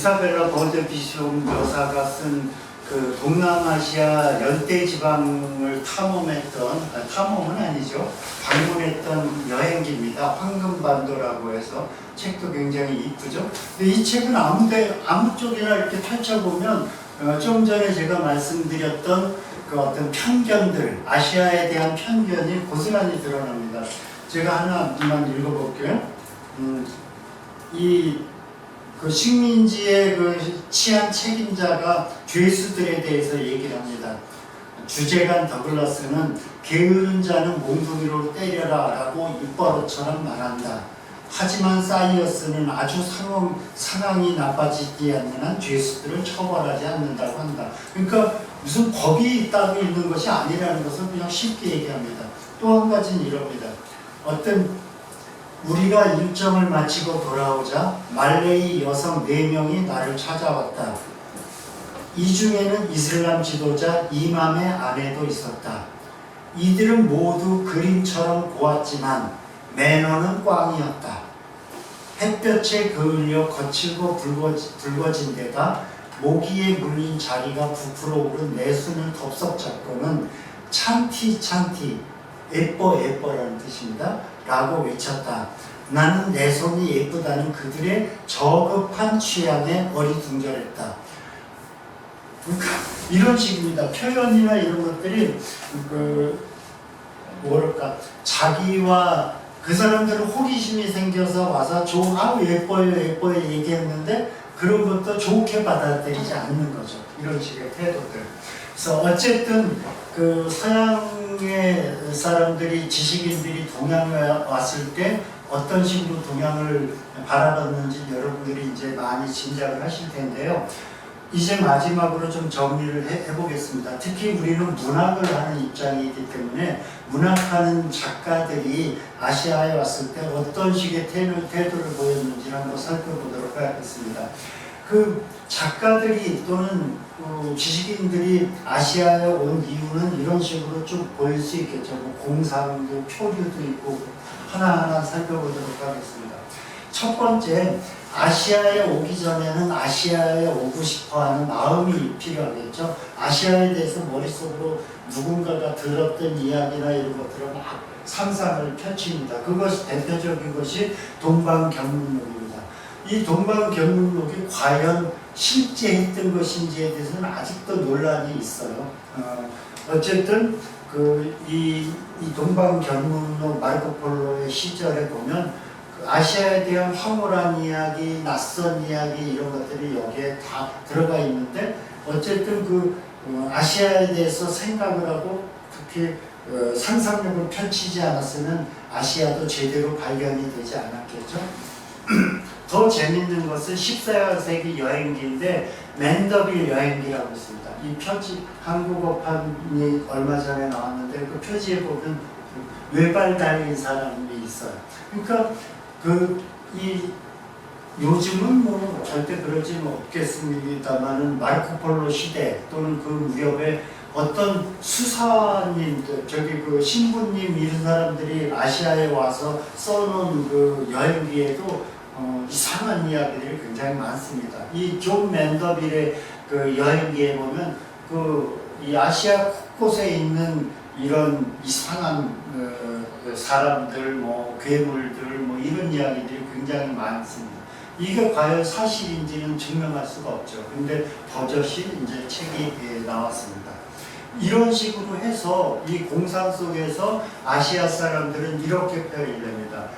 이사벨라 버드 비숍 여사가 쓴 그 동남아시아 열대지방을 탐험은 아니죠. 방문했던 여행기입니다. 황금반도라고 해서 책도 굉장히 이쁘죠. 근데 이 책은 아무 쪽이나 이렇게 펼쳐보면 좀 전에 제가 말씀드렸던 그 어떤 편견들, 아시아에 대한 편견이 고스란히 드러납니다. 제가 하나만 읽어볼게요. 그 식민지의 그 치안 책임자가 죄수들에 대해서 얘기를 합니다. 주재관 더글라스는 게으른 자는 몽둥이로 때려라 라고 입버릇처럼 말한다. 하지만 사이어스는 아주 상황이 나빠지지 않는 한 죄수들을 처벌하지 않는다고 한다. 그러니까 무슨 법이 따로 있는 것이 아니라는 것을 그냥 쉽게 얘기합니다. 또 한 가지는 이럽니다. 우리가 일정을 마치고 돌아오자 말레이 여성 4명이 나를 찾아왔다. 이 중에는 이슬람 지도자 이맘의 아내도 있었다. 이들은 모두 그림처럼 고왔지만 매너는 꽝이었다. 햇볕에 그을려 거칠고 붉어진 데다 모기에 물린 자리가 부풀어 오른 내순을 덥석 잡고는 찬티 예뻐라는 뜻입니다. 라고 외쳤다. 나는 내 손이 예쁘다는 그들의 저급한 취향에 어리둥절했다. 그러니까 이런 식입니다. 표현이나 이런 것들이 자기와 그 사람들은 호기심이 생겨서 와서 예뻐요 얘기했는데 그런 것도 좋게 받아들이지 않는 거죠. 이런 식의 태도들. 그래서 어쨌든 그 서양의 사람들이 지식인들이 동양에 왔을 때 어떤 식으로 동양을 바라봤는지 여러분들이 이제 많이 짐작을 하실 텐데요. 이제 마지막으로 좀 정리를 해보겠습니다. 특히 우리는 문학을 하는 입장이기 때문에 문학하는 작가들이 아시아에 왔을 때 어떤 식의 태도를 보였는지를 한번 살펴보도록 하겠습니다. 그 작가들이 또는 지식인들이 아시아에 온 이유는 이런 식으로 쭉 보일 수 있겠죠. 공상도 표류도 있고 하나하나 살펴보도록 하겠습니다. 첫 번째, 아시아에 오기 전에는 아시아에 오고 싶어하는 마음이 필요하겠죠. 아시아에 대해서 머릿속으로 누군가가 들었던 이야기나 이런 것들을 막 상상을 펼칩니다. 그것이 대표적인 것이 동방견문록입니다. 이 동방견문록이 과연 실제 했던 것인지에 대해서는 아직도 논란이 있어요. 어쨌든 이 동방견문록 마르코폴로의 시절에 보면 아시아에 대한 황홀한 이야기, 낯선 이야기 이런 것들이 여기에 다 들어가 있는데 어쨌든 아시아에 대해서 생각을 하고 특히 상상력을 펼치지 않았으면 아시아도 제대로 발견이 되지 않았겠죠. 더 재밌는 것은 14세기 여행기인데 맨더빌 여행기라고 있습니다. 이 표지 한국어판이 얼마 전에 나왔는데 그 표지에 보면 외발 달린 사람이 있어요. 그러니까 요즘은 뭐 절대 그러지는 없겠습니다만은 마르코폴로 시대 또는 그 무렵에 어떤 수사님들, 신부님 이런 사람들이 아시아에 와서 써놓은 그 여행기에도 이상한 이야기들이 굉장히 많습니다. 이 존 맨더빌의 그 여행기에 보면 이 아시아 곳곳에 있는 이런 이상한 사람들, 괴물들, 이런 이야기들이 굉장히 많습니다. 이게 과연 사실인지는 증명할 수가 없죠. 근데 버젓이 이제 책이 나왔습니다. 이런 식으로 해서 이 공상 속에서 아시아 사람들은 이렇게 표현이 됩니다.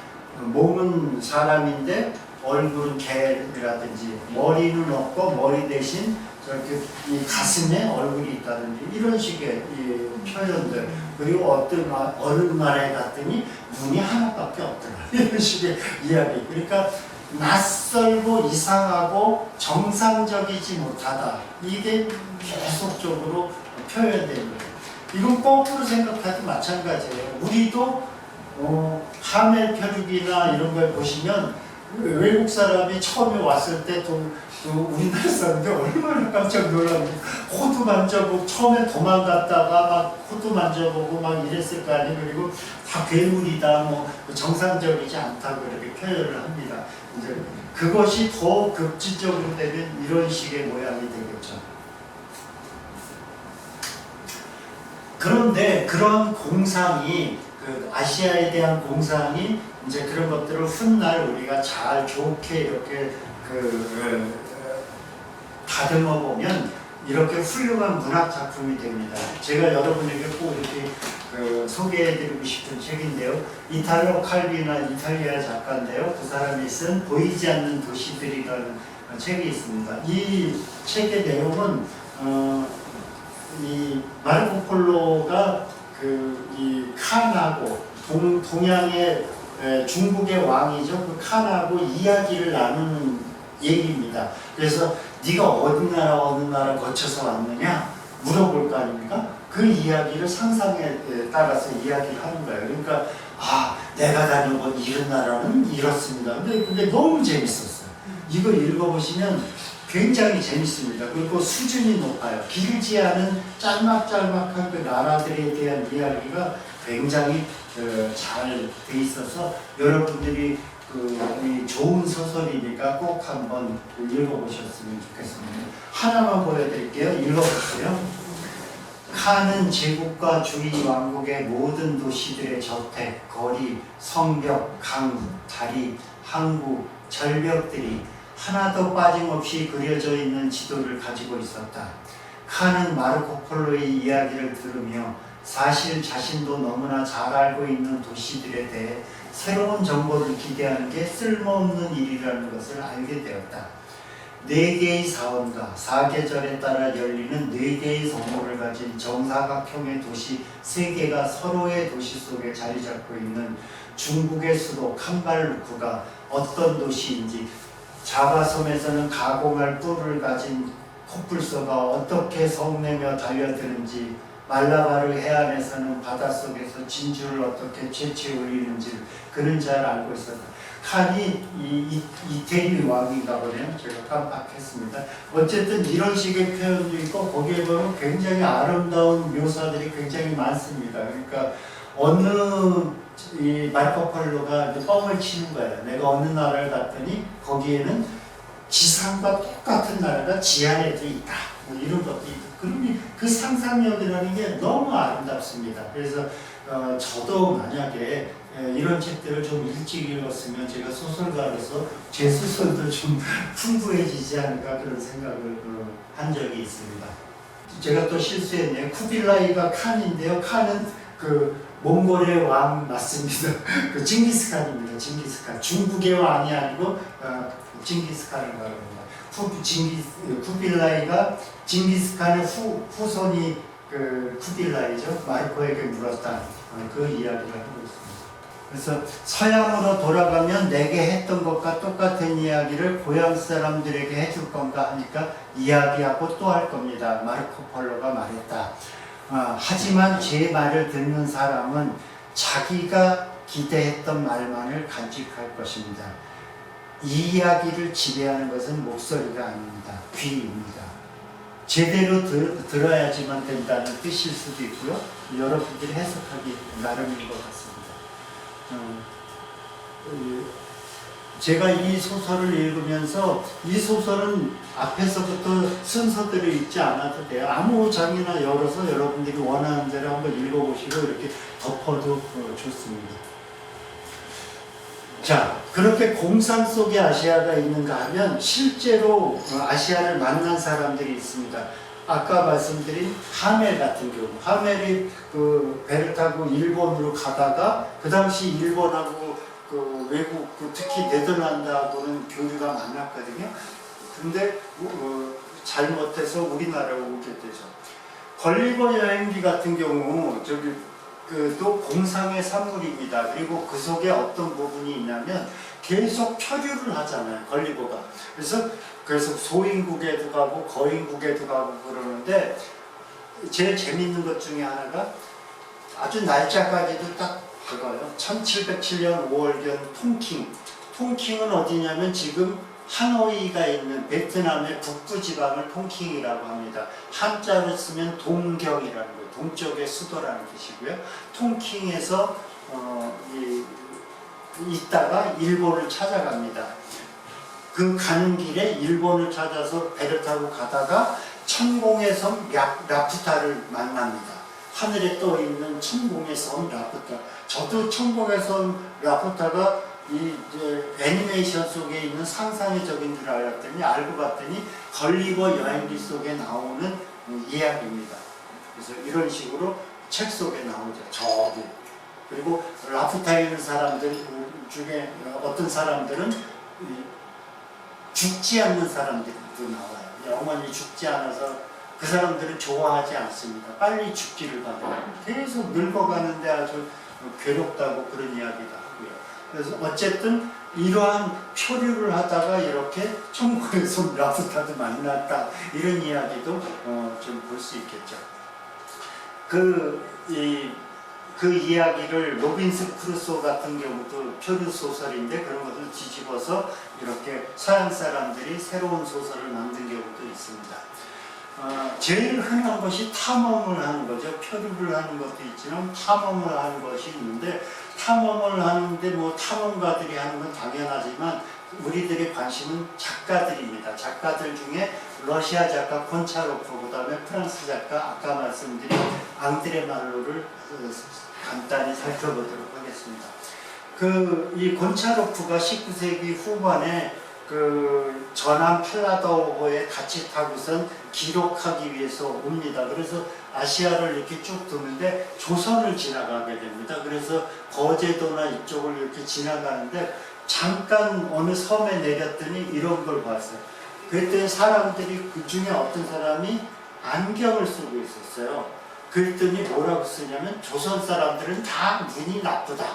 몸은 사람인데 얼굴은 개라든지 머리는 없고 머리 대신 저렇게 이 가슴에 얼굴이 있다든지 이런 식의 이 표현들. 그리고 어느 나라에 갔더니 눈이 하나밖에 없더라. 이런 식의 이야기. 그러니까 낯설고 이상하고 정상적이지 못하다. 이게 계속적으로 표현됩니다. 이건 거꾸로 생각해도 마찬가지예요. 우리도 하멜 표류기나 이런 걸 보시면 외국 사람이 처음에 왔을 때 우리나라 사람들 얼마나 깜짝 놀라고 호두 만져보고 처음에 도망갔다가 막 호두 만져보고 막 이랬을 거 아니에요. 그리고 다 괴물이다 뭐 정상적이지 않다고 이렇게 표현을 합니다. 이제 그것이 더 급진적으로 되면 이런 식의 모양이 되겠죠. 그런데 그런 공상이 그 아시아에 대한 공상이 이제 그런 것들을 훗날 우리가 잘 좋게 이렇게 다듬어 보면 이렇게 훌륭한 문학 작품이 됩니다. 제가 여러분에게 꼭 이렇게 소개해드리고 싶은 책인데요. 이탈로 칼비나 이탈리아 작가인데요. 그 사람이 쓴 보이지 않는 도시들이라는 책이 있습니다. 이 책의 내용은 이 마르코 폴로가 이 칸하고 동양의 중국의 왕이죠. 그 칸하고 이야기를 나누는 얘기입니다. 그래서 네가 어느 나라 거쳐서 왔느냐 물어볼 거 아닙니까? 그 이야기를 상상에 따라서 이야기를 하는 거예요. 그러니까 내가 다녀본 이런 나라는 이렇습니다. 근데 너무 재밌었어요. 이거 읽어보시면 굉장히 재밌습니다. 그리고 수준이 높아요. 길지 않은 짤막짤막한 그 나라들에 대한 이야기가 굉장히 잘 돼 있어서 여러분들이 이 좋은 소설이니까 꼭 한번 읽어보셨으면 좋겠습니다. 하나만 보여드릴게요. 읽어보세요. 칸은 제국과 주위 왕국의 모든 도시들의 저택, 거리, 성벽, 강, 다리, 항구, 절벽들이 하나도 빠짐없이 그려져 있는 지도를 가지고 있었다. 칸은 마르코 폴로의 이야기를 들으며 사실 자신도 너무나 잘 알고 있는 도시들에 대해 새로운 정보를 기대하는 게 쓸모없는 일이라는 것을 알게 되었다. 4개의 사원과 사계절에 따라 열리는 4개의 성물을 가진 정사각형의 도시 3개가 서로의 도시 속에 자리 잡고 있는 중국의 수도 캄발루크가 어떤 도시인지, 자바섬에서는 가공할 뿔을 가진 코뿔소가 어떻게 성내며 달려드는지, 말라바르 해안에서는 바닷속에서 진주를 어떻게 채취 올리는지를 그는 잘 알고 있었다. 칸이 이태리 왕인가 보네요. 제가 깜빡했습니다. 어쨌든 이런 식의 표현도 있고 거기에 보면 굉장히 아름다운 묘사들이 굉장히 많습니다. 그러니까 어느 이 마르코 폴로가 뻥을 치는 거예요. 내가 어느 나라를 갔더니 거기에는 지상과 똑같은 나라가 지하에도 있다. 뭐 이런 것도 있고. 그러니 그 상상력이라는 게 너무 아름답습니다. 그래서 저도 만약에 이런 책들을 좀 일찍 읽었으면 제가 소설가로서 제 소설도 좀 풍부해지지 않을까 그런 생각을 한 적이 있습니다. 제가 또 실수했네요. 쿠빌라이가 칸인데요. 칸은 몽골의 왕 맞습니다. 징기스칸입니다. 징기스칸. 중국의 왕이 아니고 징기스칸을 말합니다. 쿠빌라이가 징기스칸의 후손이 쿠빌라이죠. 마르코에게 물었다. 그 이야기를 하고 있습니다. 그래서 서양으로 돌아가면 내게 했던 것과 똑같은 이야기를 고향 사람들에게 해줄 건가 하니까 이야기하고 또 할 겁니다. 마르코 폴로가 말했다. 하지만 제 말을 듣는 사람은 자기가 기대했던 말만을 간직할 것입니다. 이 이야기를 지배하는 것은 목소리가 아닙니다. 귀입니다. 제대로 들어야지만 된다는 뜻일 수도 있고요. 여러분들이 해석하기 나름인 것 같습니다. 제가 이 소설을 읽으면서 이 소설은 앞에서부터 순서대로 읽지 않아도 돼요. 아무 장이나 열어서 여러분들이 원하는 대로 한번 읽어보시고 이렇게 덮어도 좋습니다. 자, 그렇게 공상 속에 아시아가 있는가 하면 실제로 아시아를 만난 사람들이 있습니다. 아까 말씀드린 하멜 같은 경우, 하멜이 배를 타고 일본으로 가다가 그 당시 일본하고 외국, 특히 네덜란드하고는 교류가 많았거든요. 근데 잘못해서 우리나라로 오게 되죠. 걸리버 여행기 같은 경우 또 공상의 산물입니다. 그리고 그 속에 어떤 부분이 있냐면 계속 표류를 하잖아요. 걸리버가. 그래서 소인국에도 가고 거인국에도 가고 그러는데 제일 재밌는 것 중에 하나가 아주 날짜까지도 딱 그거요. 1707년 5월경 통킹은 어디냐면 지금 하노이가 있는 베트남의 북부 지방을 통킹이라고 합니다. 한자로 쓰면 동경이라는 거예요. 동쪽의 수도라는 뜻이고요. 통킹에서 있다가 일본을 찾아갑니다. 그 가는 길에 일본을 찾아서 배를 타고 가다가 천공의 섬 라푸타를 만납니다. 하늘에 떠 있는 천공의 섬 라푸타. 저도 천공의 섬 라푸타가 이제 애니메이션 속에 있는 상상의 적인 줄 알았더니 알고 봤더니 걸리버 여행기 속에 나오는 이야기입니다. 그래서 이런 식으로 책 속에 나오죠. 저기. 그리고 라푸타에 있는 사람들 중에 어떤 사람들은 죽지 않는 사람들도 나와요. 영원히 죽지 않아서 그 사람들은 좋아하지 않습니다. 빨리 죽기를 바라요. 계속 늙어가는데 아주 괴롭다고 그런 이야기도 하고요. 그래서 어쨌든 이러한 표류를 하다가 이렇게 천국의 섬 라푸타도 만났다. 이런 이야기도 좀 볼 수 있겠죠. 그 이야기를 로빈슨 크루소 같은 경우도 표류 소설인데 그런 것을 뒤집어서 이렇게 서양 사람들이 새로운 소설을 만든 경우도 있습니다. 제일 흔한 것이 탐험을 하는 거죠. 표류를 하는 것도 있지만 탐험을 하는 것이 있는데 탐험을 하는데 뭐 탐험가들이 하는 건 당연하지만 우리들의 관심은 작가들입니다. 작가들 중에 러시아 작가 콘차로프, 그 다음에 프랑스 작가 아까 말씀드린 앙드레 말로를 간단히 살펴보도록 하겠습니다. 이 곤차로프가 19세기 후반에 그 전함 팔라다오호에 같이 타고선 기록하기 위해서 옵니다. 그래서 아시아를 이렇게 쭉 도는데 조선을 지나가게 됩니다. 그래서 거제도나 이쪽을 이렇게 지나가는데 잠깐 어느 섬에 내렸더니 이런 걸 봤어요. 그때 사람들이 그 중에 어떤 사람이 안경을 쓰고 있었어요. 그랬더니 뭐라고 쓰냐면 조선 사람들은 다 눈이 나쁘다.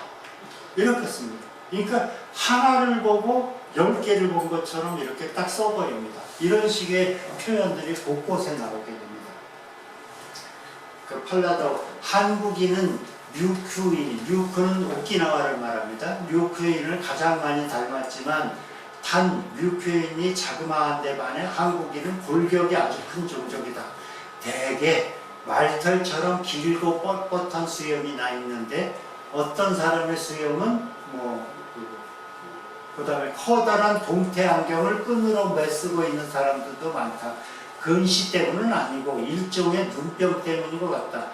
이렇게 씁니다. 그러니까 하나를 보고 10개를 본 것처럼 이렇게 딱 써버립니다. 이런 식의 표현들이 곳곳에 나오게 됩니다. 그 팔라다오, 한국인은 류큐인, 오키나와를 말합니다. 류큐인을 가장 많이 닮았지만 단 류큐인이 자그마한 데 반해 한국인은 골격이 아주 큰 종족이다. 대개 말털처럼 길고 뻣뻣한 수염이 나 있는데 어떤 사람의 수염은 그 다음에 커다란 동태 안경을 끈으로 매쓰고 있는 사람들도 많다. 근시 때문은 아니고 일종의 눈병 때문인 것 같다.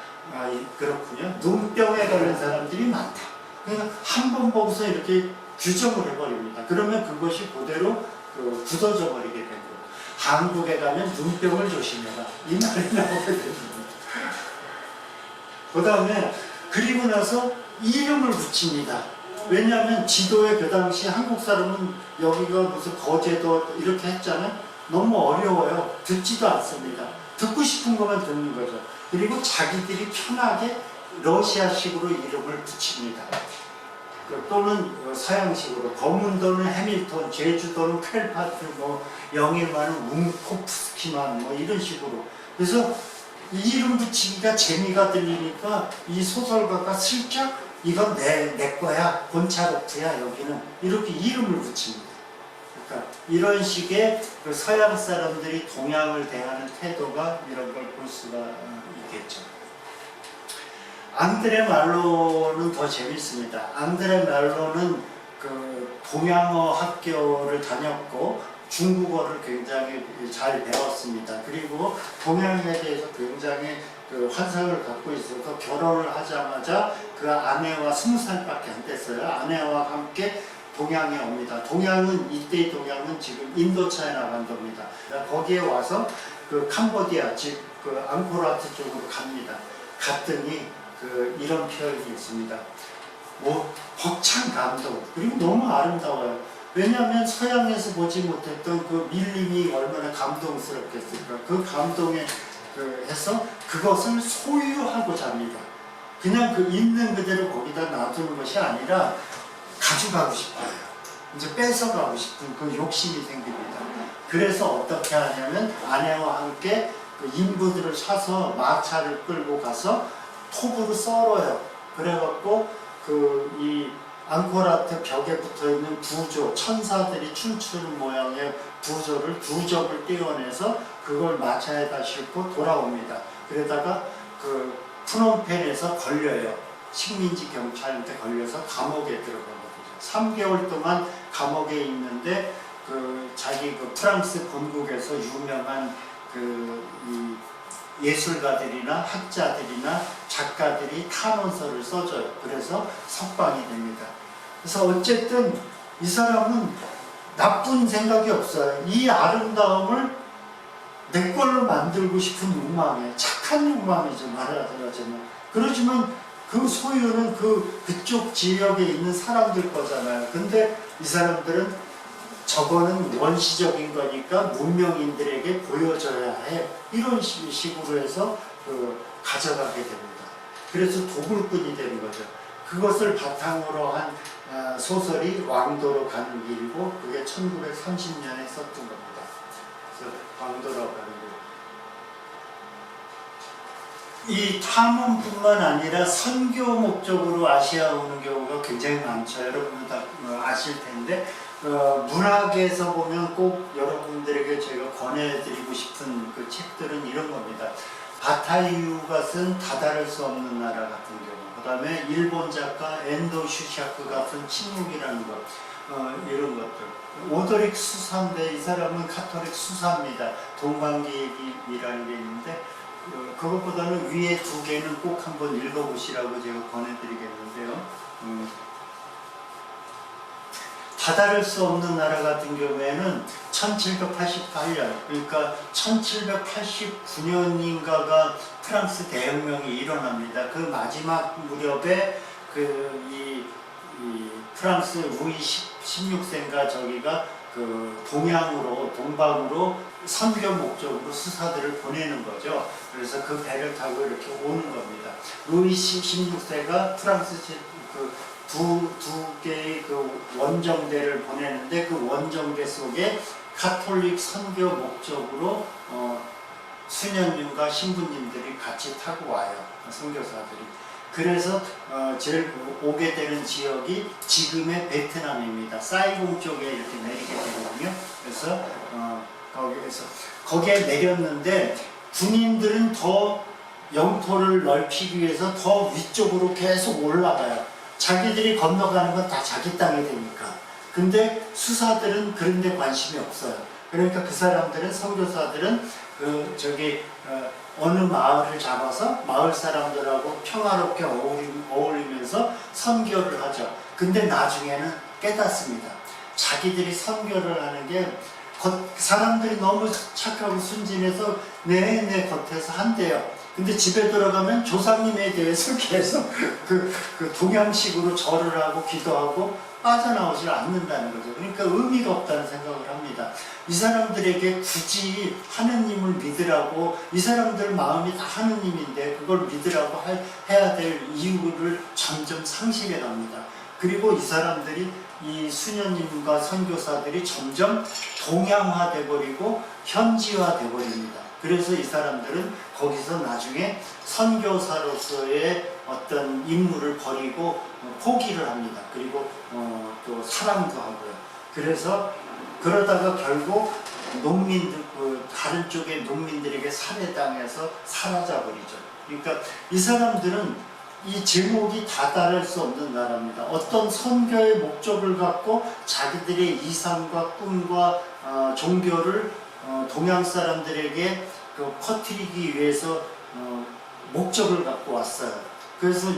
그렇군요. 눈병에 걸린 사람들이 많다. 그러니까 한 번 보고서 이렇게 규정을 해버립니다. 그러면 그것이 그대로 굳어져 버리게 되는 거예요. 한국에 가면 눈병을 조심해라. 이 말이 나오게 됩니다. 그 다음에 그리고 나서 이름을 붙입니다. 왜냐하면 지도에 그 당시 한국 사람은 여기가 무슨 거제도 이렇게 했잖아요. 너무 어려워요. 듣지도 않습니다. 듣고 싶은 것만 듣는 거죠. 그리고 자기들이 편하게 러시아식으로 이름을 붙입니다. 또는 서양식으로 거문도는 해밀턴, 제주도는 켈파트, 영일만은 웅코프스키만 이런 식으로. 그래서 이름 붙이기가 재미가 들리니까 이 소설가가 슬쩍 이건 내 거야, 곤차로프야, 여기는 이렇게 이름을 붙입니다. 그러니까 이런 식의 그 서양 사람들이 동양을 대하는 태도가 이런 걸 볼 수가 있겠죠. 앙드레 말로는 더 재밌습니다. 앙드레 말로는 그 동양어 학교를 다녔고 중국어를 굉장히 잘 배웠습니다. 그리고 동양에 대해서 굉장히 그 환상을 갖고 있어서 결혼을 하자마자 그 아내와 20살밖에 안 됐어요. 아내와 함께 동양에 옵니다. 동양은 이때의 동양은 지금 인도차이나 반도입니다. 거기에 와서 그 캄보디아 즉 그 앙코르와트 쪽으로 갑니다. 갔더니 이런 표현이 있습니다. 벅찬 감동, 그리고 너무 아름다워요. 왜냐하면 서양에서 보지 못했던 그 밀림이 얼마나 감동스럽겠습니까? 그 감동에 해서 그것을 소유하고자 합니다. 그냥 있는 그대로 거기다 놔두는 것이 아니라 가져가고 싶어요. 이제 뺏어가고 싶은 그 욕심이 생깁니다. 그래서 어떻게 하냐면 아내와 함께 그 인부들을 사서 마차를 끌고 가서 톱으로 썰어요. 그래갖고 이 앙코르와트 벽에 붙어있는 부조, 천사들이 춤추는 모양의 부조를 두 접을 떼어내서 그걸 마차에다 싣고 돌아옵니다. 그러다가 그 프놈펜에서 걸려요. 식민지 경찰한테 걸려서 감옥에 들어가거든요. 3개월 동안 감옥에 있는데 그 자기 그 프랑스 본국에서 유명한 이 예술가들이나 학자들이나 작가들이 탄원서를 써줘요. 그래서 석방이 됩니다. 그래서 어쨌든 이 사람은 나쁜 생각이 없어요. 이 아름다움을 내 걸로 만들고 싶은 욕망에, 착한 욕망이죠, 말하자면. 그렇지만 그 소유는 그쪽 지역에 있는 사람들 거잖아요. 근데 이 사람들은 저거는 원시적인 거니까 문명인들에게 보여줘야 해. 이런 식으로 해서 가져가게 됩니다. 그래서 도굴꾼이 되는 거죠. 그것을 바탕으로 한 소설이 왕도로 가는 길이고, 그게 1930년에 썼던 겁니다. 그래서 왕도로 가는 길. 이 탐험뿐만 아니라 선교 목적으로 아시아 오는 경우가 굉장히 많죠. 여러분도 다 아실 텐데, 문학에서 보면 꼭 여러분들에게 제가 권해드리고 싶은 그 책들은 이런 겁니다. 바타이유가 쓴 다다를 수 없는 나라 같은 경우, 그 다음에 일본 작가 엔도 슈샤크가 쓴 침묵이라는 것, 이런 것들. 오도릭 수사인데 이 사람은 카톨릭 수사입니다. 동방기획이라는 게 있는데, 그것보다는 위에 두 개는 꼭 한번 읽어보시라고 제가 권해드리겠는데요. 다다를 수 없는 나라 같은 경우에는 1788년, 그러니까 1789년인가가 프랑스 대혁명이 일어납니다. 그 마지막 무렵에 이 프랑스 루이 16세인가 저기가 그 동방으로 선교 목적으로 수사들을 보내는 거죠. 그래서 그 배를 타고 이렇게 오는 겁니다. 루이 16세가 프랑스 두 개의 그 원정대를 보내는데, 그 원정대 속에 가톨릭 선교 목적으로 수녀님과 신부님들이 같이 타고 와요. 선교사들이. 그래서 제일 오게 되는 지역이 지금의 베트남입니다. 사이공 쪽에 이렇게 내리게 되거든요. 그래서 거기에 내렸는데, 군인들은 더 영토를 넓히기 위해서 더 위쪽으로 계속 올라가요. 자기들이 건너가는 건 다 자기 땅이 되니까. 근데 수사들은 그런 데 관심이 없어요. 그러니까 그 사람들은, 선교사들은 어느 마을을 잡아서 마을 사람들하고 평화롭게 어울리면서 선교를 하죠. 근데 나중에는 깨닫습니다. 자기들이 선교를 하는 게 사람들이 너무 착하고 순진해서 내 겉에서 한대요. 근데 집에 들어가면 조상님에 대해서 계속 그 동양식으로 절을 하고 기도하고 빠져나오질 않는다는 거죠. 그러니까 의미가 없다는 생각을 합니다. 이 사람들에게 굳이 하느님을 믿으라고, 이 사람들 마음이 다 하느님인데 그걸 믿으라고 해야 될 이유를 점점 상실해 갑니다. 그리고 이 사람들이, 이 수녀님과 선교사들이 점점 동양화돼 버리고 현지화돼 버립니다. 그래서 이 사람들은 거기서 나중에 선교사로서의 어떤 임무를 버리고 포기를 합니다. 그리고 또 사랑도 하고요. 그래서 그러다가 결국 농민들, 다른 쪽의 농민들에게 살해당해서 사라져버리죠. 그러니까 이 사람들은 이 제목이 다다를 수 없는 나라입니다. 어떤 선교의 목적을 갖고 자기들의 이상과 꿈과 종교를 동양 사람들에게 퍼뜨리기 위해서 목적을 갖고 왔어요. 그래서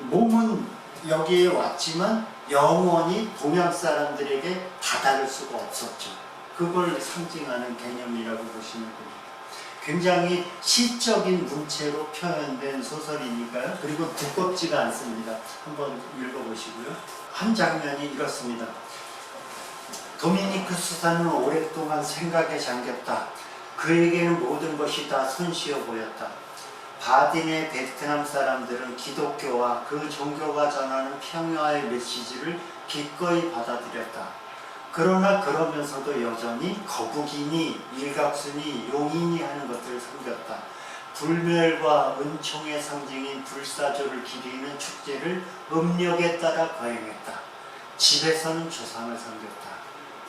몸은 여기에 왔지만 영원히 동양 사람들에게 다다를 수가 없었죠. 그걸 상징하는 개념이라고 보시면 됩니다. 굉장히 시적인 문체로 표현된 소설이니까요. 그리고 두껍지가 않습니다. 한번 읽어보시고요. 한 장면이 이렇습니다. 도미니크 수사는 오랫동안 생각에 잠겼다. 그에게는 모든 것이 다 손쉬워 보였다. 바딘의 베트남 사람들은 기독교와 그 종교가 전하는 평화의 메시지를 기꺼이 받아들였다. 그러나 그러면서도 여전히 거북이니 일각순이 용인이 하는 것들을 섬겼다. 불멸과 은총의 상징인 불사조를 기리는 축제를 음력에 따라 거행했다. 집에서는 조상을 섬겼다.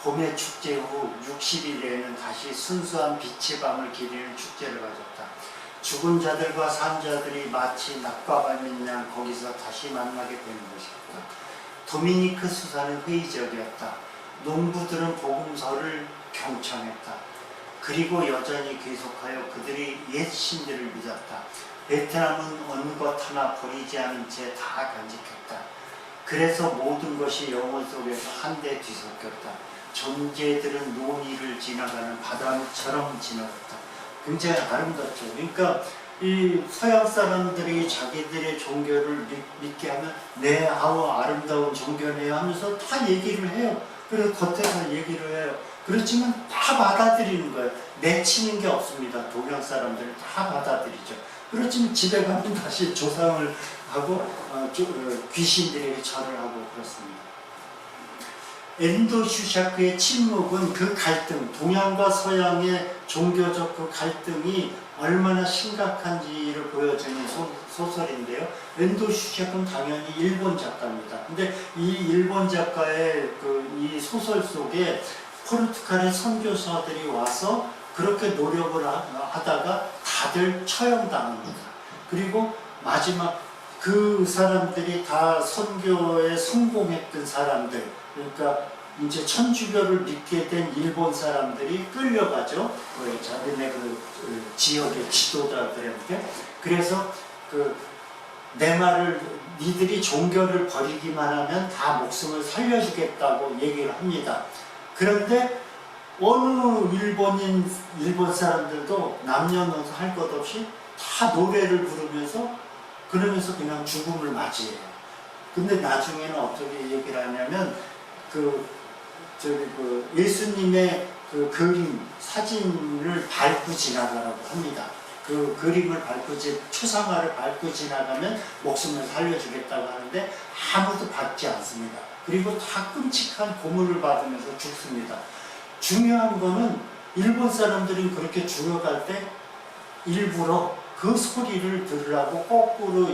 봄의 축제 후 60일에는 다시 순수한 빛의 밤을 기리는 축제를 가졌다. 죽은 자들과 산 자들이 마치 낮과 밤인 양 거기서 다시 만나게 되는 것이었다. 도미니크 수사는 회의적이었다. 농부들은 복음서를 경청했다. 그리고 여전히 계속하여 그들이 옛 신들을 믿었다. 베트남은 어느 것 하나 버리지 않은 채 다 간직했다. 그래서 모든 것이 영혼 속에서 한데 뒤섞였다. 존재들은 논의를 지나가는 바다처럼 지나갔다. 굉장히 아름답죠. 그러니까 이 서양 사람들이 자기들의 종교를 믿게 하면 네, 아우 아름다운 종교네요 하면서 다 얘기를 해요. 그래서 겉에서 얘기를 해요. 그렇지만 다 받아들이는 거예요. 내치는 게 없습니다. 동양 사람들은 다 받아들이죠. 그렇지만 집에 가면 다시 조상을 하고 귀신들에게 절을 하고 그렇습니다. 엔도 슈샤크의 침묵은 그 갈등, 동양과 서양의 종교적 그 갈등이 얼마나 심각한지를 보여주는 소설인데요. 엔도 슈샤크는 당연히 일본 작가입니다. 근데 이 일본 작가의 이 소설 속에 포르투갈의 선교사들이 와서 그렇게 노력을 하다가 다들 처형당합니다. 그리고 마지막 그 사람들이 다 선교에 성공했던 사람들, 그러니까 이제 천주교를 믿게 된 일본 사람들이 끌려가죠. 자기네 그 지역의 지도자들한테. 그래서 내 말을 니들이 종교를 버리기만 하면 다 목숨을 살려주겠다고 얘기를 합니다. 그런데 어느 일본 사람들도 남녀노소 할 것 없이 다 노래를 부르면서 그러면서 그냥 죽음을 맞이해요. 근데 나중에는 어떻게 얘기를 하냐면 예수님의 그 그림, 사진을 밟고 지나가라고 합니다. 그 그림을 초상화를 밟고 지나가면 목숨을 살려주겠다고 하는데 아무도 받지 않습니다. 그리고 다 끔찍한 고문을 받으면서 죽습니다. 중요한 거는 일본 사람들은 그렇게 죽어갈 때 일부러 그 소리를 들으려고 거꾸로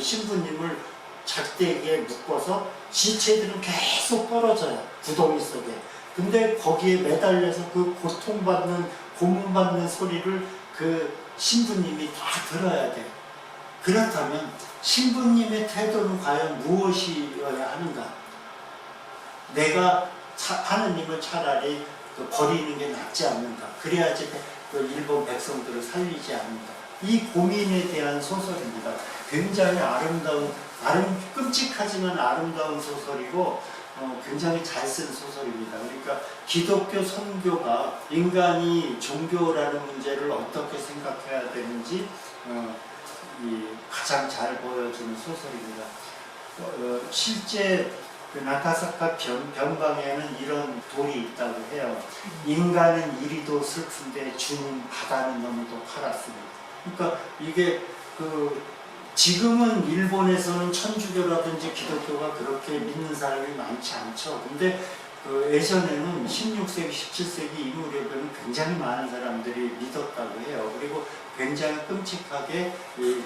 신부님을 작대기에 묶어서 시체들은 계속 떨어져요. 구덩이 속에. 근데 거기에 매달려서 그 고통받는, 고문받는 소리를 그 신부님이 다 들어야 돼요. 그렇다면 신부님의 태도는 과연 무엇이어야 하는가? 내가 하느님을 차라리 버리는 게 낫지 않는가? 그래야지 일본 백성들을 살리지 않는가? 이 고민에 대한 소설입니다. 굉장히 끔찍하지만 아름다운 소설이고 굉장히 잘 쓴 소설입니다. 그러니까 기독교 선교가 인간이 종교라는 문제를 어떻게 생각해야 되는지 가장 잘 보여주는 소설입니다. 실제 나가사카 변방에는 이런 돌이 있다고 해요. 인간은 이리도 슬픈데 주는 바다는 너무도 파랗습니다. 그러니까 이게 지금은 일본에서는 천주교라든지 기독교가 그렇게 믿는 사람이 많지 않죠. 근데 예전에는 16세기, 17세기 이 무렵에는 굉장히 많은 사람들이 믿었다고 해요. 그리고 굉장히 끔찍하게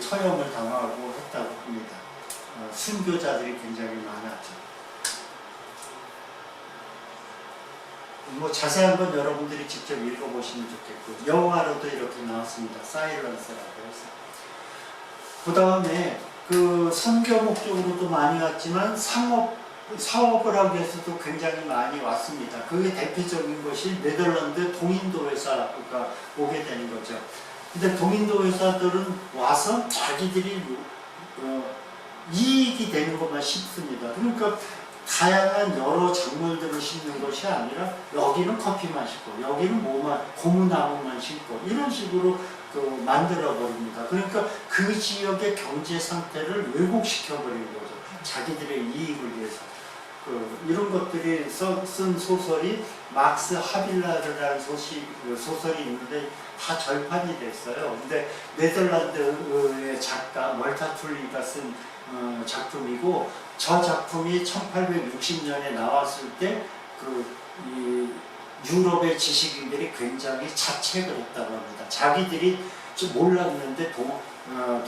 처형을 당하고 했다고 합니다. 순교자들이 굉장히 많았죠. 자세한 건 여러분들이 직접 읽어보시면 좋겠고, 영화로도 이렇게 나왔습니다. 사일런스라고 해서. 그 다음에 선교 목적으로도 많이 왔지만 사업을 하기 위해서도 굉장히 많이 왔습니다. 그게 대표적인 것이 네덜란드 동인도 회사가 오게 되는 거죠. 근데 동인도 회사들은 와서 자기들이 이익이 되는 것만 심습니다. 그러니까 다양한 여러 작물들을 심는 것이 아니라 여기는 커피만 심고 여기는 고무나무만 심고 이런 식으로 만들어 버립니다. 그러니까 그 지역의 경제 상태를 왜곡시켜 버리는 거죠. 자기들의 이익을 위해서. 이런 것들이 쓴 소설이 막스 하빌라르라는 소설이 있는데 다 절판이 됐어요. 근데 네덜란드의 작가 월타 툴리가 쓴 작품이고, 저 작품이 1860년에 나왔을 때 이 유럽의 지식인들이 굉장히 자책을 했다고 합니다. 자기들이 좀 몰랐는데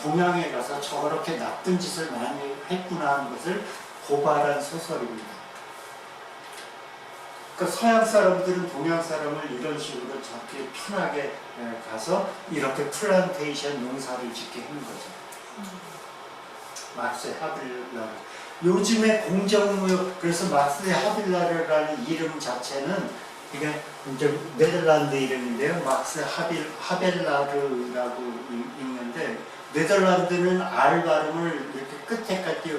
동양에 가서 저렇게 나쁜 짓을 많이 했구나 하는 것을 고발한 소설입니다. 그러니까 서양 사람들은 동양 사람을 이런 식으로 저렇게 편하게 가서 이렇게 플란테이션 농사를 짓게 한 거죠. 막스의 하빌라르. 요즘에 공정무역, 그래서 막스의 하빌라르라는 이름 자체는 이게 이제 네덜란드 이름인데요. 막스 하벨라르라고 읽는데, 네덜란드는 R 발음을 이렇게 끝에까지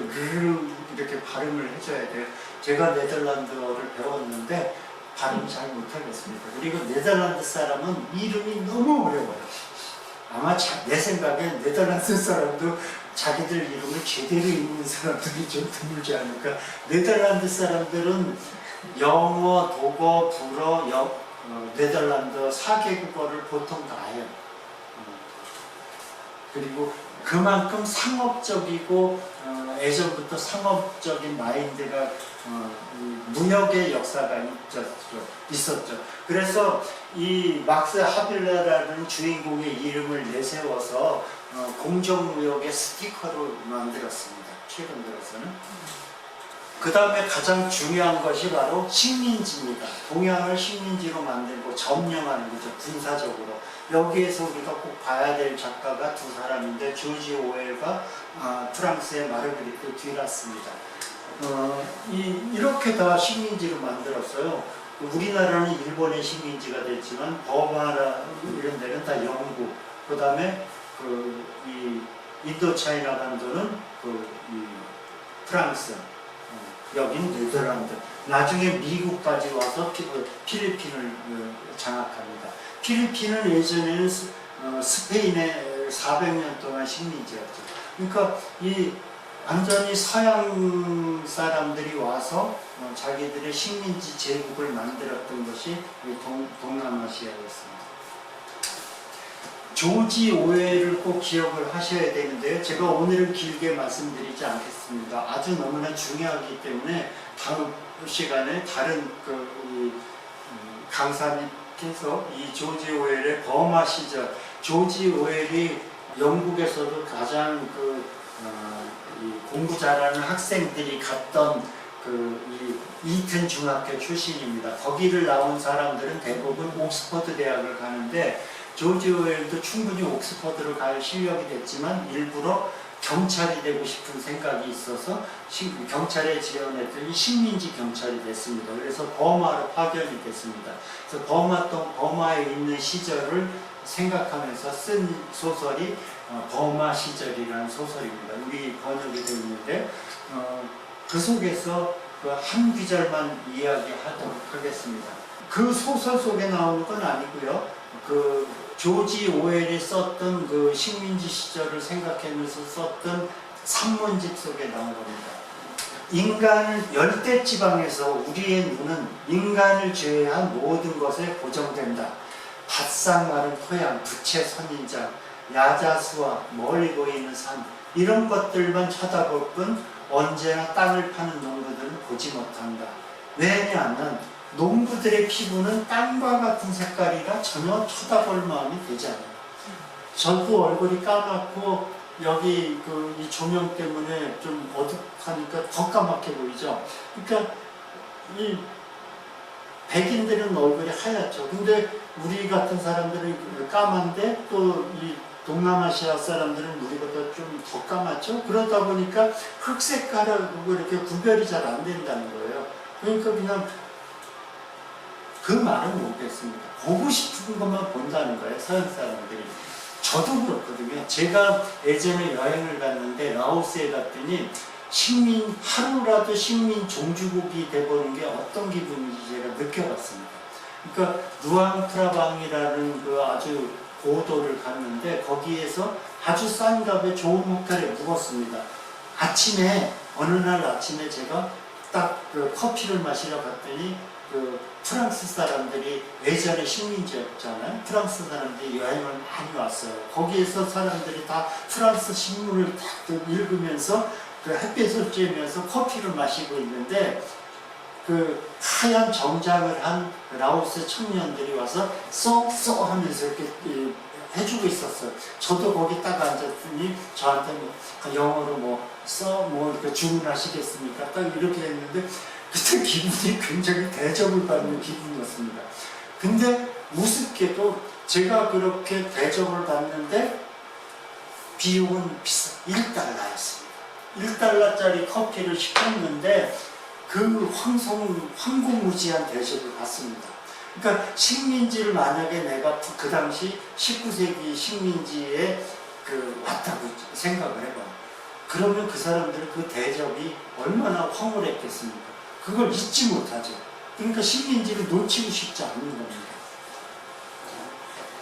이렇게 발음을 해줘야 돼요. 제가 네덜란드어를 배웠는데 발음 잘 못하겠습니다. 그리고 네덜란드 사람은 이름이 너무 어려워요. 아마 내 생각엔 네덜란드 사람도 자기들 이름을 제대로 읽는 사람들이 좀 드물지 않을까. 네덜란드 사람들은 영어, 독어, 불어, 네덜란드 4개국어를 보통 다 해요. 그리고 그만큼 상업적이고 예전부터 상업적인 마인드가 무역의 역사가 있었죠. 그래서 이 막스 하빌라라는 주인공의 이름을 내세워서 공정무역의 스티커로 만들었습니다. 최근 들어서는. 그 다음에 가장 중요한 것이 바로 식민지입니다. 동양을 식민지로 만들고 점령하는 거죠. 군사적으로. 여기에서 우리가 꼭 봐야 될 작가가 두 사람인데, 조지 오웰과 프랑스의 마르그리트 듀라스입니다. 이렇게 다 식민지로 만들었어요. 우리나라는 일본의 식민지가 됐지만 버마나 이런 데는 다 영국, 그 다음에 이 인도차이나 반도는 이 프랑스, 여긴 네덜란드, 나중에 미국까지 와서 필리핀을 장악합니다. 필리핀은 예전에는 스페인의 400년 동안 식민지였죠. 그러니까 이 완전히 서양 사람들이 와서 자기들의 식민지 제국을 만들었던 것이 동남아시아였습니다. 조지 오웰을 꼭 기억을 하셔야 되는데요. 제가 오늘은 길게 말씀드리지 않겠습니다. 아주 너무나 중요하기 때문에 다음 시간에 다른 강사님께서 이 조지 오웰의 버마 시절, 조지 오웰이 영국에서도 가장 이 공부 잘하는 학생들이 갔던 이 이튼 중학교 출신입니다. 거기를 나온 사람들은 대부분 옥스퍼드 대학을 가는데, 조지 오웰도 충분히 옥스퍼드로 갈 실력이 됐지만 일부러 경찰이 되고 싶은 생각이 있어서 경찰에 지원했더니 식민지 경찰이 됐습니다. 그래서 버마로 파견이 됐습니다. 그래서 버마에 있는 시절을 생각하면서 쓴 소설이 버마 시절이라는 소설입니다. 우리 번역이 되어 있는데 그 속에서 한 구절만 이야기하도록 하겠습니다. 그 소설 속에 나오는 건 아니고요. 조지 오웰이 썼던 식민지 시절을 생각하면서 썼던 산문집 속에 나온 겁니다. 인간을 열대지방에서 우리의 눈은 인간을 제외한 모든 것에 고정된다. 바싹 마른 토양, 부채 선인장, 야자수와 멀리 보이는 산, 이런 것들만 쳐다볼 뿐 언제나 땅을 파는 농부들은 보지 못한다. 왜냐하면 농부들의 피부는 땅과 같은 색깔이라 전혀 쳐다볼 마음이 되지 않아요. 저도 얼굴이 까맣고 여기 이 조명 때문에 좀 어둑하니까 더 까맣게 보이죠. 그러니까 이 백인들은 얼굴이 하얗죠. 근데 우리 같은 사람들은 까만데 또 이 동남아시아 사람들은 우리보다 좀 더 까맣죠. 그러다 보니까 흑 색깔하고 이렇게 구별이 잘 안 된다는 거예요. 그러니까 그냥 그 말은 못했습니다. 보고 싶은 것만 본다는 거예요, 서양 사람들이. 저도 그렇거든요. 제가 예전에 여행을 갔는데 라오스에 갔더니 하루라도 식민 종주국이 돼보는 게 어떤 기분인지 제가 느껴봤습니다. 그러니까 루앙프라방이라는 아주 고도를 갔는데 거기에서 아주 싼 값에 좋은 호텔에 묵었습니다. 어느 날 아침에 제가 딱 커피를 마시러 갔더니 프랑스 사람들이 예전에 식민지였잖아요. 프랑스 사람들이 여행을 많이 왔어요. 거기에서 사람들이 다 프랑스 신문을 딱 읽으면서 햇빛을 쬐면서 커피를 마시고 있는데 하얀 정장을 한 라오스 청년들이 와서 쏙쏙 하면서 이렇게 해주고 있었어요. 저도 거기 딱 앉았더니 저한테 뭐 영어로 뭐 이렇게 주문하시겠습니까? 딱 이렇게 했는데 그때 기분이 굉장히 대접을 받는 기분이었습니다. 근데 우습게도 제가 그렇게 대접을 받는데 비용은 비싸. 1달러였습니다. 1달러짜리 커피를 시켰는데 그 황공무지한 대접을 받습니다. 그러니까 식민지를 만약에 내가 그 당시 19세기 식민지에 왔다고 생각을 해봐요. 그러면 그 사람들은 그 대접이 얼마나 황홀했겠습니까? 그걸 잊지 못하죠. 그러니까 식민지를 놓치고 싶지 않는 겁니다.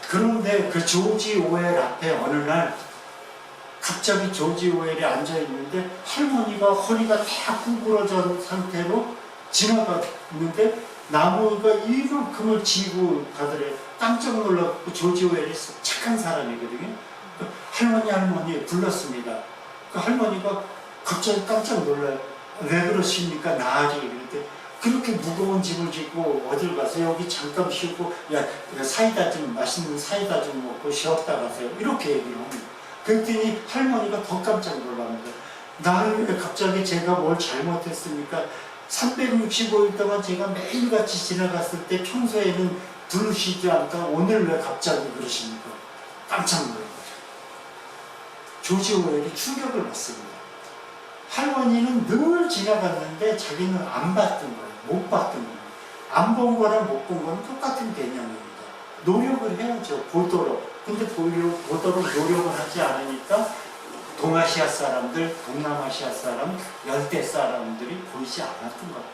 그런데 그 조지 오웰 앞에 어느 날 갑자기 조지 오웰이 앉아있는데 할머니가 허리가 다 구부러진 상태로 지나갔는데 나무가 이만큼을 지고 가더래. 깜짝 놀랐고 조지 오웰이 착한 사람이거든요. 할머니 불렀습니다. 그 할머니가 갑자기 깜짝 놀라요. 왜 그러십니까? 나으리. 그런데 그렇게 무거운 짐을 지고 어딜 가세요? 여기 잠깐 쉬고 사이다 좀 맛있는 사이다 좀 먹고 쉬었다 가세요. 이렇게 얘기를 합니다. 그랬더니 할머니가 더 깜짝 놀랍니다. 나를 왜 갑자기 제가 뭘 잘못했습니까? 365일 동안 제가 매일같이 지나갔을 때 평소에는 부르시지 않다 오늘 왜 갑자기 그러십니까? 깜짝 놀란 거죠. 조지 오웰이 충격을 받습니다. 할머니는 늘 지나갔는데 자기는 안 봤던 거예요. 못 봤던 거예요. 안 본 거랑 못 본 거는 똑같은 개념입니다. 노력을 해야죠. 보도록. 근데 보도록 노력을 하지 않으니까 동아시아 사람들, 동남아시아 사람, 열대 사람들이 보이지 않았던 겁니다.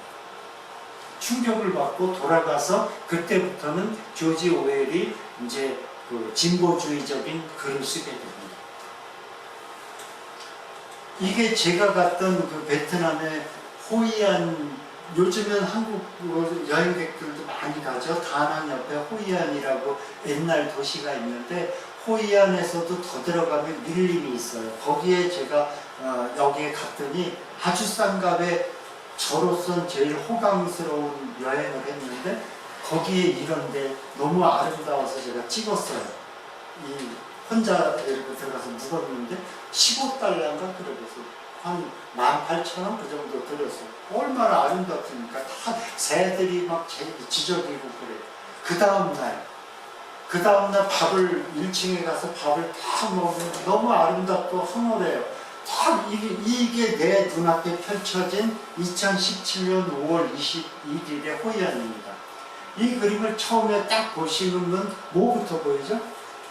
충격을 받고 돌아가서 그때부터는 조지 오웰이 이제 진보주의적인 글을 쓰게 됩니다. 이게 제가 갔던 그 베트남의 호이안, 요즘은 한국 여행객들도 많이 가죠. 다낭 옆에 호이안이라고 옛날 도시가 있는데 호이안에서도 더 들어가면 밀림이 있어요. 거기에 제가 여기에 갔더니 아주 싼 값에 저로선 제일 호강스러운 여행을 했는데 거기에 이런데 너무 아름다워서 제가 찍었어요. 혼자 이렇게 들어가서 묵었는데 15달러인가 그러면서 한 18,000원 그 정도 들었어요. 얼마나 아름답습니까? 다 새들이 막 지저귀고 그래요. 그 다음날 밥을 1층에 가서 밥을 다 먹으면 너무 아름답고 황홀해요. 다 이게 내 눈앞에 펼쳐진 2017년 5월 22일의 호이안입니다. 이 그림을 처음에 딱 보시면 뭐부터 보이죠?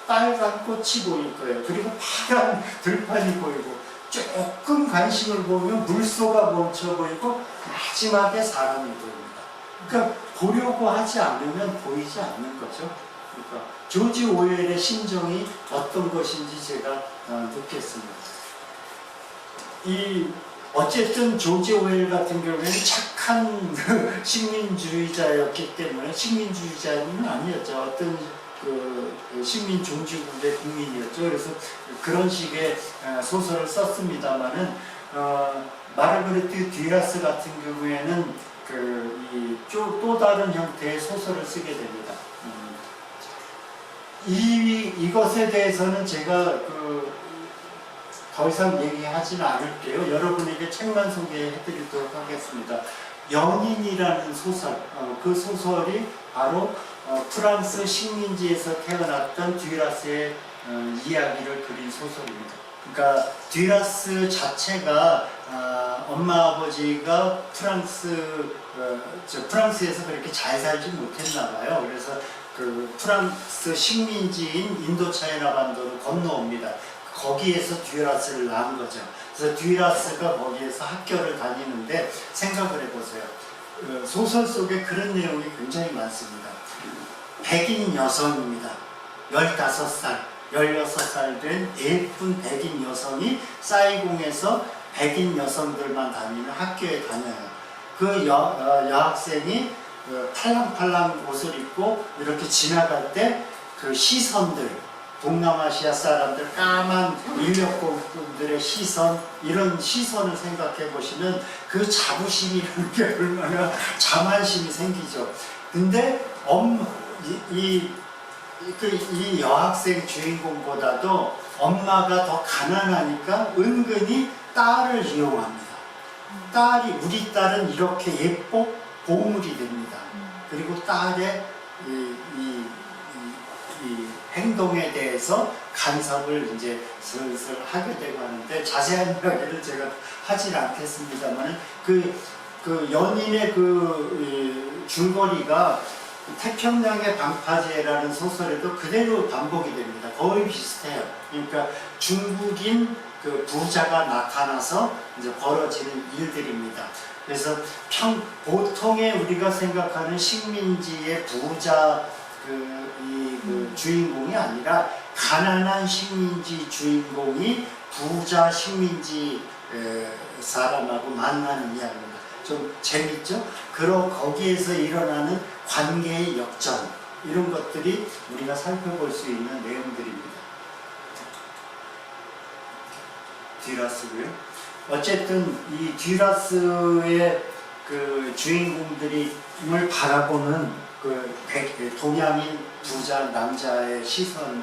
빨간 꽃이 보일 거예요. 그리고 파란 들판이 보이고 조금 관심을 보면 물소가 멈춰 보이고 마지막에 사람이 보입니다. 그러니까 보려고 하지 않으면 보이지 않는 거죠. 그러니까 조지 오웰의 심정이 어떤 것인지 제가 느꼈습니다. 어쨌든 조지 오웰 같은 경우에는 착한 식민주의자였기 때문에 식민주의자는 아니었죠. 어떤 식민 종주국의 국민이었죠. 그래서 그런 식의 소설을 썼습니다만은 마르그레트 듀라스 같은 경우에는 또 다른 형태의 소설을 쓰게 됩니다. 이것에 대해서는 제가 더 이상 얘기하지는 않을게요. 여러분에게 책만 소개해드리도록 하겠습니다. 연인이라는 소설, 그 소설이 바로 프랑스 식민지에서 태어났던 듀라스의 이야기를 그린 소설입니다. 그러니까 듀라스 자체가 엄마 아버지가 프랑스에서 그렇게 잘 살지 못했나 봐요. 그래서 프랑스 식민지인 인도차이나 반도로 건너옵니다. 거기에서 듀라스를 낳은 거죠. 그래서 듀라스가 거기에서 학교를 다니는데 생각을 해보세요. 소설 속에 그런 내용이 굉장히 많습니다. 백인 여성입니다. 15살, 16살 된 예쁜 백인 여성이 사이공에서 백인 여성들만 다니는 학교에 다녀요. 그 여학생이 팔랑팔랑 옷을 입고 이렇게 지나갈 때 그 시선들, 동남아시아 사람들, 까만 인력공들의 시선, 이런 시선을 생각해 보시면 그 자부심이라는 게 얼마나 자만심이 생기죠. 근데 이 이 여학생 주인공보다도 엄마가 더 가난하니까 은근히 딸을 이용합니다. 우리 딸은 이렇게 예뻐 보물이 됩니다. 그리고 딸의 이 행동에 대해서 간섭을 이제 슬슬 하게 되고 하는데, 자세한 이야기를 제가 하진 않겠습니다만, 그 연인의 줄거리가 태평양의 방파제라는 소설에도 그대로 반복이 됩니다. 거의 비슷해요. 그러니까 중국인 그 부자가 나타나서 이제 벌어지는 일들입니다. 그래서 보통의 우리가 생각하는 식민지의 부자 주인공이 아니라 가난한 식민지 주인공이 부자 식민지 사람하고 만나는 이야기입니다. 좀 재밌죠? 거기에서 일어나는 관계의 역전, 이런 것들이 우리가 살펴볼 수 있는 내용들입니다. 듀라스고요. 어쨌든 이 듀라스의 그 주인공들을 바라보는 동양인 부자 남자의 시선을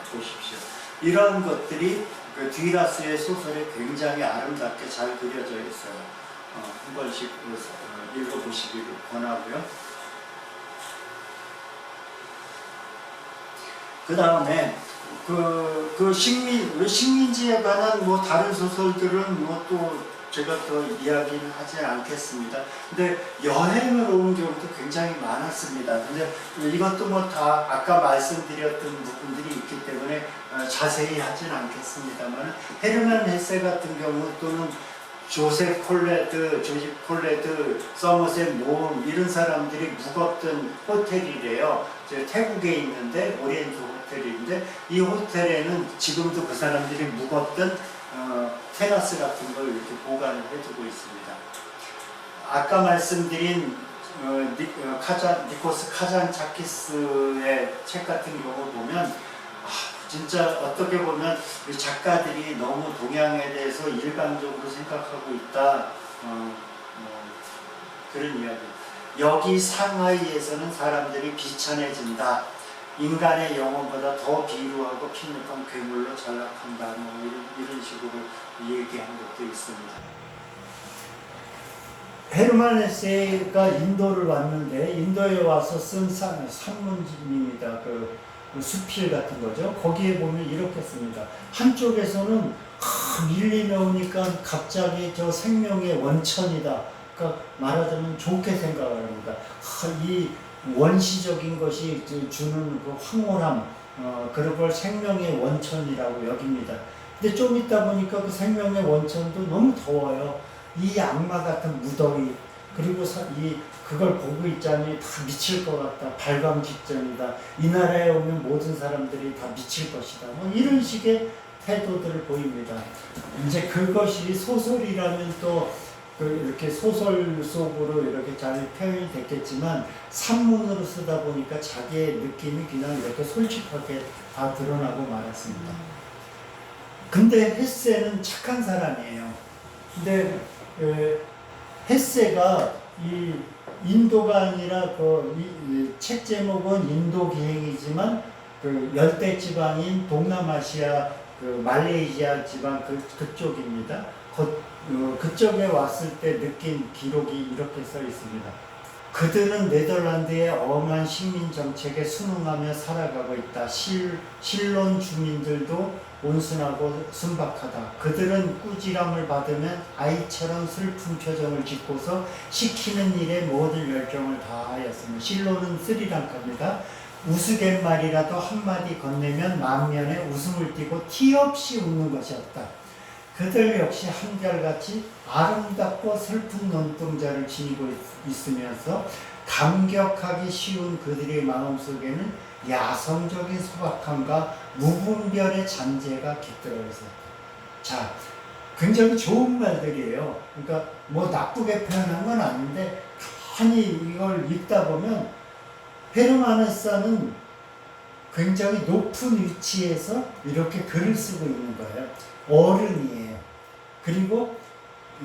보십시오. 이런 것들이 그 듀라스의 소설에 굉장히 아름답게 잘 그려져 있어요. 한 번씩 읽어보시기를 권하고요. 그 다음에 식민지에 관한 다른 소설들은 또 제가 더 이야기는 하지 않겠습니다. 근데 여행을 온 경우도 굉장히 많았습니다. 근데 이것도 다 아까 말씀드렸던 부분들이 있기 때문에 자세히 하진 않겠습니다만, 헤르만 헤세 같은 경우 또는 조셉 콜레드, 서머셋 모음, 이런 사람들이 묵었던 호텔이래요. 태국에 있는데 오리엔트 호텔인데, 이 호텔에는 지금도 그 사람들이 묵었던 테라스 같은 걸 이렇게 보관을 해두고 있습니다. 아까 말씀드린 니코스 카잔차키스의 책 같은 경우 보면 진짜 어떻게 보면 작가들이 너무 동양에 대해서 일방적으로 생각하고 있다, 그런 이야기. 여기 상하이에서는 사람들이 비천해진다, 인간의 영혼보다 더 비루하고 핀up한 괴물로 전락한다, 이런 식으로 얘기한 것도 있습니다. 헤르만 헤세가 인도를 왔는데, 인도에 와서 쓴 산문집입니다. 그 수필 같은 거죠. 거기에 보면 이렇게 씁니다. 한쪽에서는 밀림에 오니까 갑자기 저 생명의 원천이다. 그러니까 말하자면 좋게 생각을 합니다. 이 원시적인 것이 주는 그 황홀함, 그런 걸 생명의 원천이라고 여깁니다. 근데 좀 있다 보니까 그 생명의 원천도 너무 더워요. 이 악마 같은 무더위, 그리고 그걸 보고 있자니 다 미칠 것 같다. 발광 직전이다. 이 나라에 오면 모든 사람들이 다 미칠 것이다. 이런 식의 태도들을 보입니다. 이제 그것이 소설이라면 또 이렇게 소설 속으로 이렇게 잘 표현이 됐겠지만, 산문으로 쓰다 보니까 자기의 느낌이 그냥 이렇게 솔직하게 다 드러나고 말았습니다. 근데 헤세는 착한 사람이에요. 근데 헤세가 이 인도가 아니라 이 책 제목은 인도 기행이지만 열대 지방인 동남아시아 말레이시아 지방 그쪽입니다. 그쪽에 왔을 때 느낀 기록이 이렇게 써 있습니다. 그들은 네덜란드의 엄한 식민 정책에 순응하며 살아가고 있다. 실론 주민들도 온순하고 순박하다. 그들은 꾸지람을 받으면 아이처럼 슬픈 표정을 짓고서 시키는 일에 모든 열정을 다하였으며, 실론은 스리랑카입니다. 우스갯말이라도 한마디 건네면 만면에 웃음을 띠고 티 없이 웃는 것이었다. 그들 역시 한결같이 아름답고 슬픈 눈동자를 지니고 있으면서 감격하기 쉬운 그들의 마음속에는 야성적인 소박함과 무분별의 잔재가 깃들어 있었다. 자, 굉장히 좋은 말들이에요. 그러니까 나쁘게 표현한 건 아닌데, 가만히 이걸 읽다 보면 헤르만 헤세는 굉장히 높은 위치에서 이렇게 글을 쓰고 있는 거예요. 어른이에요. 그리고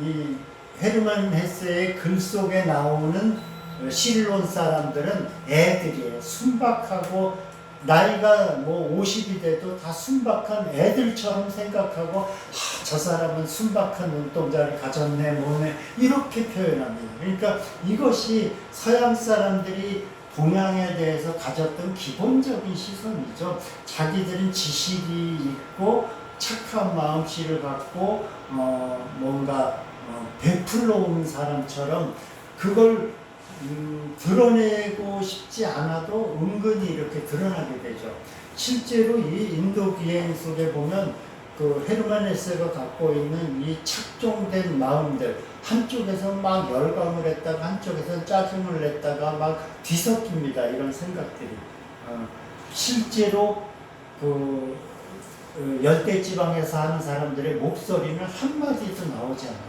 이 헤르만 헤세의 글 속에 나오는 실론 사람들은 애들이에요. 순박하고 나이가 뭐 50이 돼도 다 순박한 애들처럼 생각하고 저 사람은 순박한 눈동자를 가졌네 뭐네 이렇게 표현합니다. 그러니까 이것이 서양 사람들이 동양에 대해서 가졌던 기본적인 시선이죠. 자기들은 지식이 있고 착한 마음씨를 갖고 뭔가 베풀러 온 사람처럼 그걸 드러내고 싶지 않아도 은근히 이렇게 드러나게 되죠. 실제로 이 인도 비행 속에 보면 그 헤르만 헤세가 갖고 있는 이 착종된 마음들, 한쪽에서 막 열광을 했다가 한쪽에서 짜증을 냈다가 막 뒤섞입니다. 이런 생각들이. 실제로 그 열대지방에서 하는 사람들의 목소리는 한마디도 나오지 않아요.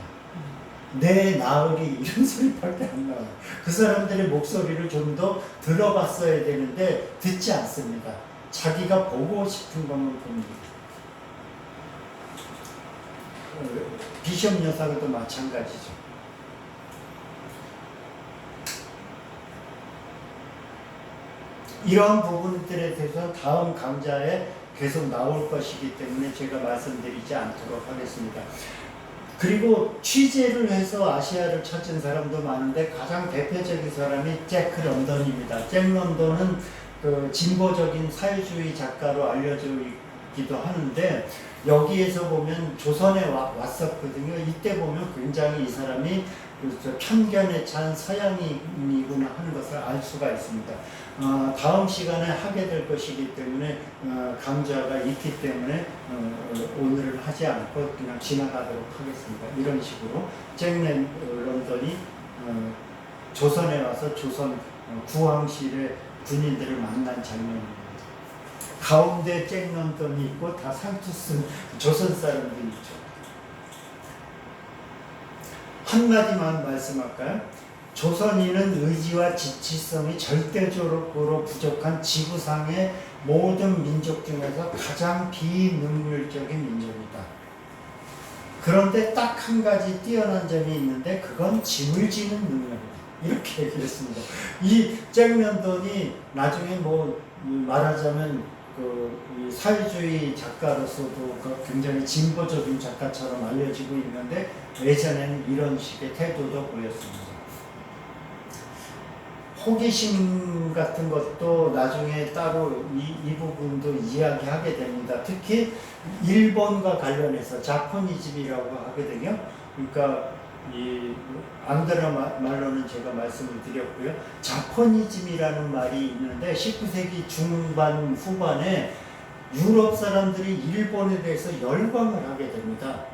내 나으리 이런 소리밖에 안 나와요. 그 사람들의 목소리를 좀 더 들어봤어야 되는데 듣지 않습니다. 자기가 보고 싶은 것만 봅니다. 비숍 여사도 마찬가지죠. 이러한 부분들에 대해서 다음 강좌에 계속 나올 것이기 때문에 제가 말씀드리지 않도록 하겠습니다. 그리고 취재를 해서 아시아를 찾은 사람도 많은데 가장 대표적인 사람이 잭 런던입니다. 잭 런던은 그 진보적인 사회주의 작가로 알려져 있기도 하는데 여기에서 보면 조선에 왔었거든요. 이때 보면 굉장히 이 사람이 편견에 찬 서양인이구나 하는 것을 알 수가 있습니다. 다음 시간에 하게 될 것이기 때문에 강좌가 있기 때문에 오늘은 하지 않고 그냥 지나가도록 하겠습니다. 이런 식으로 잭 런던이 조선에 와서 조선 구황실의 군인들을 만난 장면입니다. 가운데 잭 런던이 있고 다 상투 쓴 조선 사람들이 있죠. 한마디만 말씀할까요? 조선인은 의지와 지치성이 절대적으로 부족한 지구상의 모든 민족 중에서 가장 비능률적인 민족이다. 그런데 딱 한 가지 뛰어난 점이 있는데 그건 짐을 지는 능력이다. 이렇게 얘기했습니다. 이 잭 런던이 나중에 뭐 말하자면 이 사회주의 작가로서도 굉장히 진보적인 작가처럼 알려지고 있는데 예전에는 이런 식의 태도도 보였습니다. 호기심 같은 것도 나중에 따로 이 부분도 이야기하게 됩니다. 특히 일본과 관련해서 자포니즘이라고 하거든요. 그러니까 이 앙드라 말로는 제가 말씀을 드렸고요. 자포니즘이라는 말이 있는데 19세기 중반 후반에 유럽 사람들이 일본에 대해서 열광을 하게 됩니다.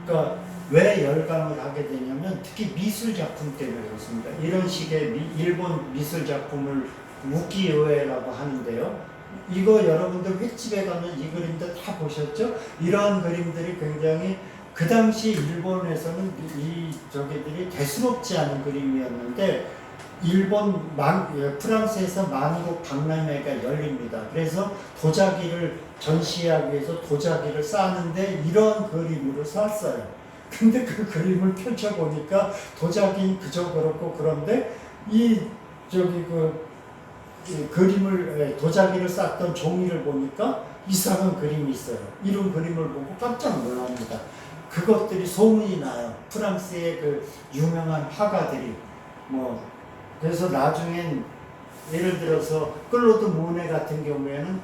그러니까 왜 열광을 하게 되냐면 특히 미술 작품 때문에 그렇습니다. 이런 식의 일본 미술 작품을 우키요에라고 하는데요. 이거 여러분들 횟집에 가면 이 그림들 다 보셨죠? 이러한 그림들이 굉장히 그 당시 일본에서는 저기들이 대수롭지 않은 그림이었는데 프랑스에서 만국 박람회가 열립니다. 그래서 도자기를 전시하기 위해서 도자기를 쌓는데 이런 그림으로 쌌어요. 근데 그 그림을 펼쳐보니까 도자기는 그저 그렇고 그런데 그림을 도자기를 쌌던 종이를 보니까 이상한 그림이 있어요. 이런 그림을 보고 깜짝 놀랍니다. 그것들이 소문이 나요. 프랑스의 그 유명한 화가들이 그래서 나중엔 예를 들어서 클로드 모네 같은 경우에는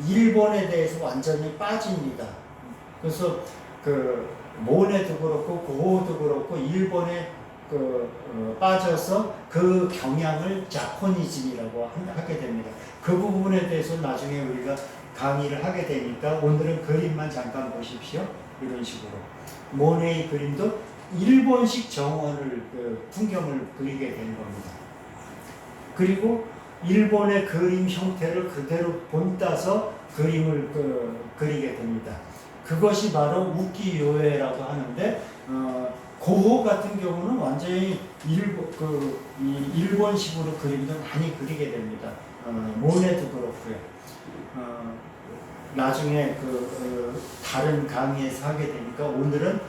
일본에 대해서 완전히 빠집니다. 그래서 그 모네도 그렇고 고흐도 그렇고 일본에 빠져서 그 경향을 자포니즘이라고 하게 됩니다. 그 부분에 대해서 나중에 우리가 강의를 하게 되니까 오늘은 그림만 잠깐 보십시오. 이런 식으로 모네의 그림도 일본식 정원을 풍경을 그리게 된 겁니다. 그리고 일본의 그림 형태를 그대로 본따서 그림을 그리게 됩니다. 그것이 바로 우키요에라고 하는데 고흐 같은 경우는 완전히 일본식으로 그림도 많이 그리게 됩니다. 모네도 그렇고요. 나중에 다른 강의에서 하게 되니까 오늘은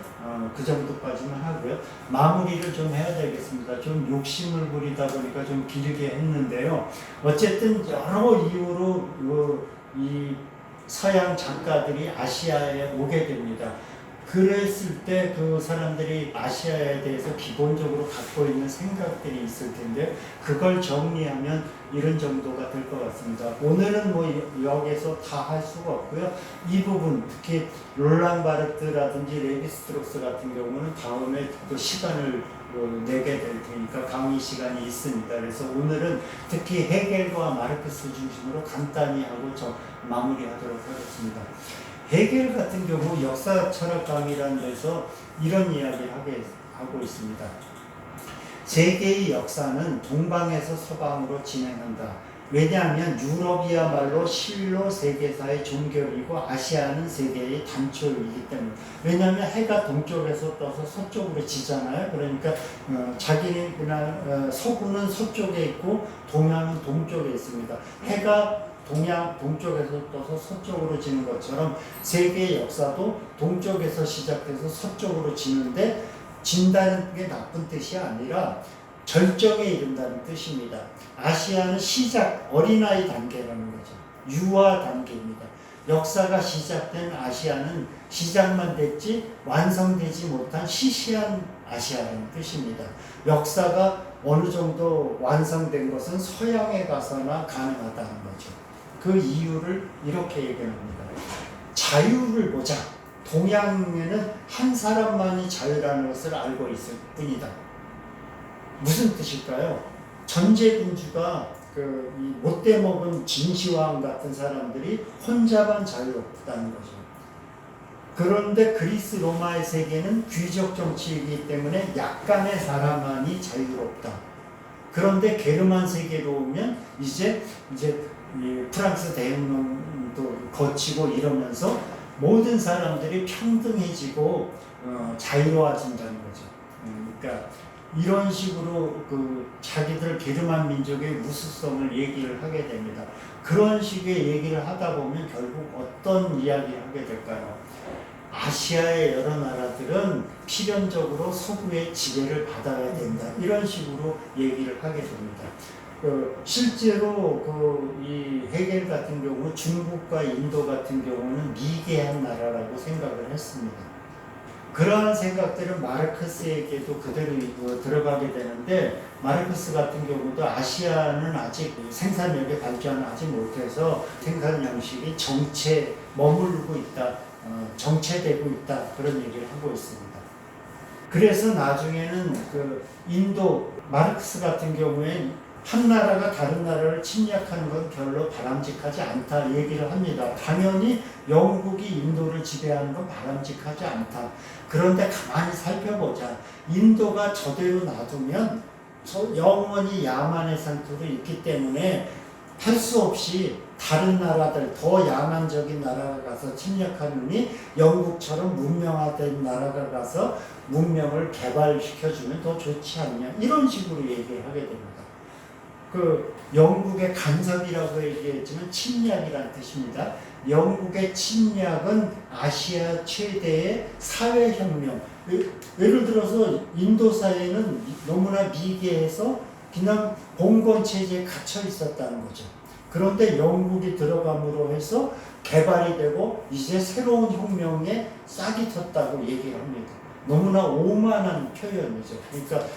그 정도까지만 하고요. 마무리를 좀 해야 되겠습니다. 좀 욕심을 부리다 보니까 좀 길게 했는데요. 어쨌든 여러 이유로 이 서양 작가들이 아시아에 오게 됩니다. 그랬을 때 그 사람들이 아시아에 대해서 기본적으로 갖고 있는 생각들이 있을 텐데 그걸 정리하면 이런 정도가 될 것 같습니다. 오늘은 뭐 여기서 다 할 수가 없고요. 이 부분 특히 롤랑 바르트라든지 레비스트록스 같은 경우는 다음에 또 시간을 내게 될 테니까 강의 시간이 있습니다. 그래서 오늘은 특히 헤겔과 마르크스 중심으로 간단히 하고 마무리하도록 하겠습니다. 헤겔 같은 경우 역사 철학 강의라는 데서 이런 이야기를 하고 있습니다. 세계의 역사는 동방에서 서방으로 진행한다. 왜냐하면 유럽이야말로 실로 세계사의 종결이고 아시아는 세계의 단초이기 때문에. 왜냐하면 해가 동쪽에서 떠서 서쪽으로 지잖아요. 그러니까 자기는 서구는 서쪽에 있고 동양은 동쪽에 있습니다. 해가 동쪽에서 떠서 서쪽으로 지는 것처럼 세계의 역사도 동쪽에서 시작해서 서쪽으로 지는데 진다는 게 나쁜 뜻이 아니라 절정에 이른다는 뜻입니다. 아시아는 시작, 어린아이 단계라는 거죠. 유아 단계입니다. 역사가 시작된 아시아는 시작만 됐지 완성되지 못한 시시한 아시아라는 뜻입니다. 역사가 어느 정도 완성된 것은 서양에 가서나 가능하다는 거죠. 그 이유를 이렇게 얘기합니다. 자유를 보자. 동양에는 한 사람만이 자유라는 것을 알고 있을 뿐이다. 무슨 뜻일까요? 전제군주가 이 못돼 먹은 진시황 같은 사람들이 혼자만 자유롭다는 거죠. 그런데 그리스 로마의 세계는 귀족 정치이기 때문에 약간의 사람만이 자유롭다. 그런데 게르만 세계로 오면 이제 프랑스 대혁명도 거치고 이러면서 모든 사람들이 평등해지고 자유로워진다는 거죠. 그러니까 이런 식으로 자기들 게르만 민족의 우수성을 얘기를 하게 됩니다. 그런 식의 얘기를 하다 보면 결국 어떤 이야기를 하게 될까요? 아시아의 여러 나라들은 필연적으로 서구의 지배를 받아야 된다. 이런 식으로 얘기를 하게 됩니다. 실제로 이 헤겔 같은 경우 중국과 인도 같은 경우는 미개한 나라라고 생각을 했습니다. 그러한 생각들은 마르크스에게도 그대로 들어가게 되는데 마르크스 같은 경우도 아시아는 아직 생산력의 발전을 하지 못해서 생산 양식이 머물고 있다, 정체되고 있다 그런 얘기를 하고 있습니다. 그래서 나중에는 인도 마르크스 같은 경우에 한 나라가 다른 나라를 침략하는 건 별로 바람직하지 않다 얘기를 합니다. 당연히 영국이 인도를 지배하는 건 바람직하지 않다. 그런데 가만히 살펴보자. 인도가 저대로 놔두면 영원히 야만의 상태로 있기 때문에 할 수 없이 다른 나라들, 더 야만적인 나라가 가서 침략하느니 영국처럼 문명화된 나라가 가서 문명을 개발시켜주면 더 좋지 않냐. 이런 식으로 얘기를 하게 됩니다. 영국의 간섭이라고 얘기했지만 침략이라는 뜻입니다. 영국의 침략은 아시아 최대의 사회혁명. 예를 들어서 인도 사회는 너무나 미개해서 그냥 봉건체제에 갇혀 있었다는 거죠. 그런데 영국이 들어감으로 해서 개발이 되고 이제 새로운 혁명에 싹이 텄다고 얘기를 합니다. 너무나 오만한 표현이죠. 그러니까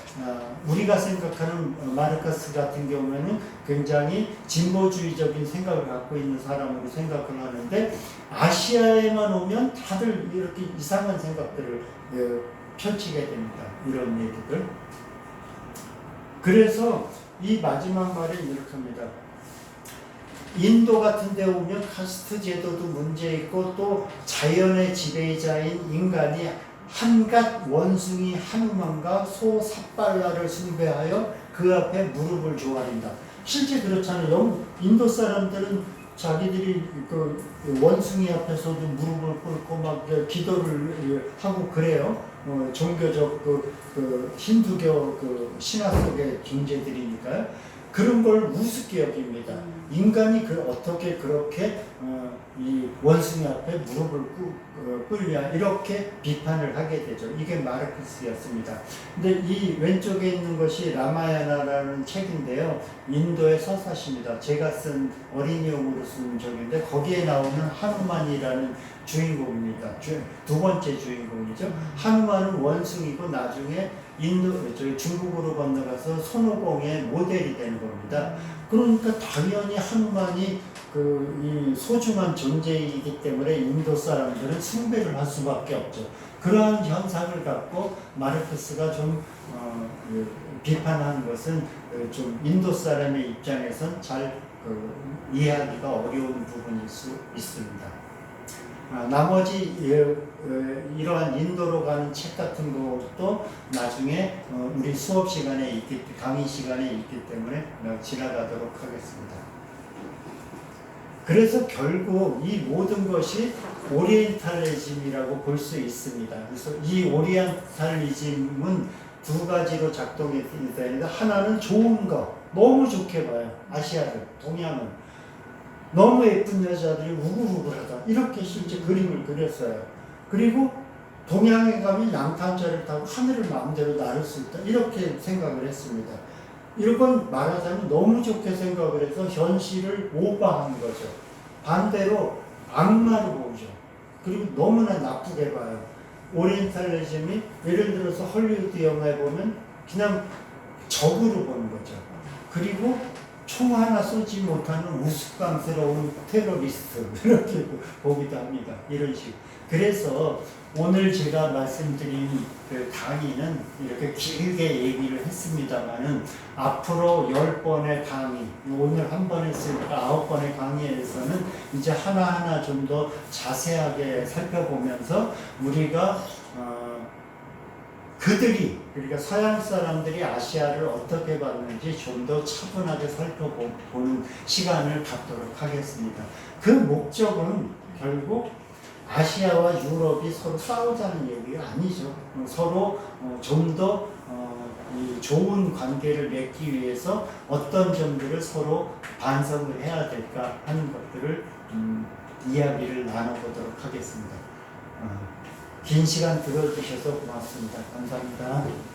우리가 생각하는 마르크스 같은 경우에는 굉장히 진보주의적인 생각을 갖고 있는 사람으로 생각을 하는데 아시아에만 오면 다들 이렇게 이상한 생각들을 펼치게 됩니다. 이런 얘기들. 그래서 이 마지막 말을 이렇게 합니다. 인도 같은 데 오면 카스트 제도도 문제 있고 또 자연의 지배자인 인간이 한갓 원숭이 하누만과 소 삿발라를 숭배하여 그 앞에 무릎을 조아린다. 실제 그렇잖아요. 인도 사람들은 자기들이 원숭이 앞에서도 무릎을 꿇고 막 기도를 하고 그래요. 종교적 힌두교 신화 속의 존재들이니까요. 그런 걸 우습게 여깁니다. 인간이 어떻게 그렇게 이 원숭이 앞에 무릎을 꿇냐 이렇게 비판을 하게 되죠. 이게 마르크스였습니다. 근데 이 왼쪽에 있는 것이 라마야나라는 책인데요. 인도의 서사시입니다. 제가 쓴 어린이용으로 쓴 적인데 거기에 나오는 하누만이라는 주인공입니다. 두 번째 주인공이죠. 하누만은 원숭이고 나중에 중국으로 건너가서 손오공의 모델이 되는 겁니다. 그러니까 당연히 하누만이 이 소중한 존재이기 때문에 인도 사람들은 숭배를 할 수밖에 없죠. 그러한 현상을 갖고 마르크스가 좀 비판한 것은 좀 인도 사람의 입장에선 잘 이해하기가 어려운 부분일 수 있습니다. 나머지 이러한 인도로 가는 책 같은 것도 나중에 우리 수업 시간에 강의 시간에 있기 때문에 지나가도록 하겠습니다. 그래서 결국 이 모든 것이 오리엔탈리즘이라고 볼 수 있습니다. 그래서 이 오리엔탈리즘은 두 가지로 작동이 되는데 하나는 좋은 거, 너무 좋게 봐요. 아시아들, 동양은. 너무 예쁜 여자들이 우글우글하다. 이렇게 실제 그림을 그렸어요. 그리고 동양에 가면 양탄자를 타고 하늘을 마음대로 나를 수 있다. 이렇게 생각을 했습니다. 이건 말하자면 너무 좋게 생각을 해서 현실을 오버한 거죠. 반대로 악마로 보죠. 그리고 너무나 나쁘게 봐요. 오리엔탈리즘이 예를 들어서 헐리우드 영화에 보면 그냥 적으로 보는 거죠. 그리고 총 하나 쏘지 못하는 우스꽝스러운 테러리스트 이렇게 보기도 합니다. 이런 식. 그래서 오늘 제가 말씀드린 그 강의는 이렇게 길게 얘기를 했습니다만은 앞으로 10번의 강의, 오늘 한 번 했으니까 9번의 강의에서는 이제 하나하나 좀 더 자세하게 살펴보면서 우리가 그들이, 그러니까 서양 사람들이 아시아를 어떻게 봤는지 좀 더 차분하게 살펴보는 시간을 갖도록 하겠습니다. 그 목적은 결국 아시아와 유럽이 서로 싸우자는 얘기가 아니죠. 서로 좀 더 좋은 관계를 맺기 위해서 어떤 점들을 서로 반성을 해야 될까 하는 것들을 이야기를 나눠보도록 하겠습니다. 긴 시간 들어주셔서 고맙습니다. 감사합니다.